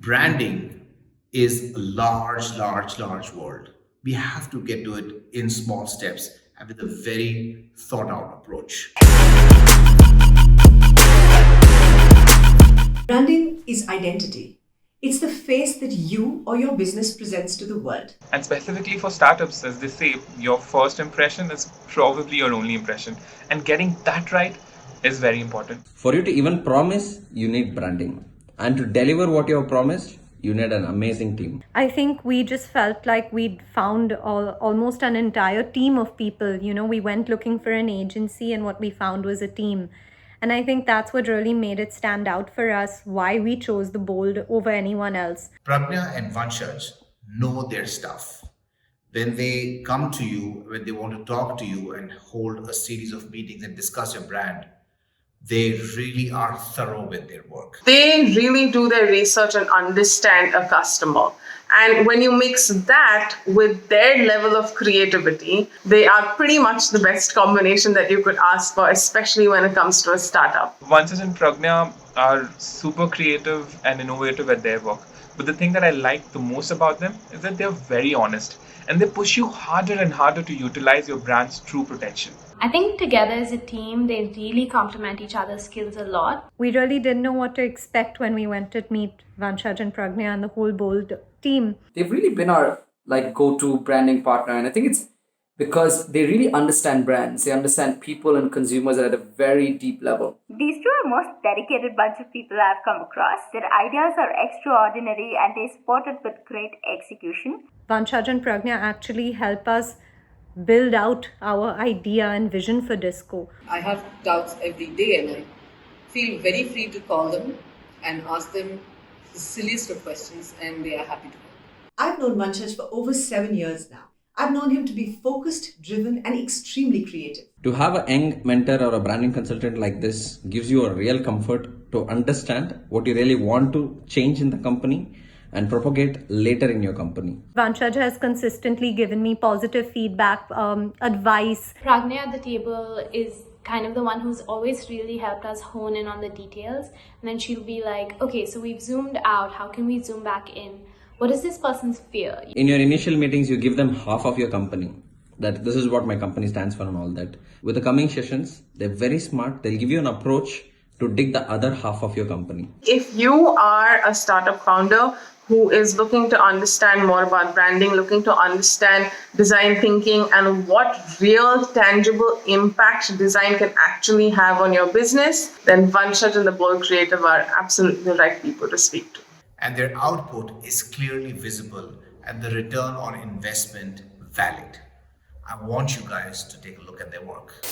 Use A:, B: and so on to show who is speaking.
A: Branding is a large world. We have to get to it in small steps and with a very thought out approach.
B: Branding is identity. It's the face that you or your business presents to the world.
C: And specifically for startups, as they say, your first impression is probably your only impression. And getting that right is very important.
D: For you to even promise, you need branding. And to deliver what you have promised, you need an amazing team.
E: I think we just felt like we'd found almost an entire team of people. You know, we went looking for an agency and what we found was a team. And I think that's what really made it stand out for us, why we chose the Bold over anyone else.
A: Pragna and Vanshaj know their stuff. When they come to you, when they want to talk to you and hold a series of meetings and discuss your brand, they really are thorough with their work.
F: They really do their research and understand a customer. And when you mix that with their level of creativity, they are pretty much the best combination that you could ask for, especially when it comes to a startup.
C: Vanshaj and Pragna are super creative and innovative at their work. But the thing that I like the most about them is that they're very honest and they push you harder and harder to utilize your brand's true potential.
G: I think together as a team, they really complement each other's skills a lot.
E: We really didn't know what to expect when we went to meet Vanshaj and Pragna and the whole Bold team.
H: They've really been our go-to branding partner, and I think it's because they really understand brands. They understand people and consumers at a very deep level.
I: These two are most dedicated bunch of people I've come across. Their ideas are extraordinary and they support it with great execution.
E: Vanshaj and Pragna actually help us build out our idea and vision for Disco.
J: I have doubts every day and I feel very free to call them and ask them the silliest of questions and they are happy to help.
B: I've known Vanshaj for over 7 years now. I've known him to be focused, driven, and extremely creative.
D: To have a young mentor or a branding consultant like this gives you a real comfort to understand what you really want to change in the company and propagate later in your company.
E: Vanshaj has consistently given me positive feedback, advice.
G: Pragna at the table is kind of the one who's always really helped us hone in on the details. And then she'll be like, okay, so we've zoomed out. How can we zoom back in? What is this person's fear?
D: In your initial meetings, you give them half of your company. That this is what my company stands for and all that. With the coming sessions, they're very smart. They'll give you an approach to dig the other half of your company.
F: If you are a startup founder who is looking to understand more about branding, looking to understand design thinking and what real tangible impact design can actually have on your business, then Vanshaj and the Bold Creative are absolutely the right people to speak to.
A: And their output is clearly visible and the return on investment valid. I want you guys to take a look at their work.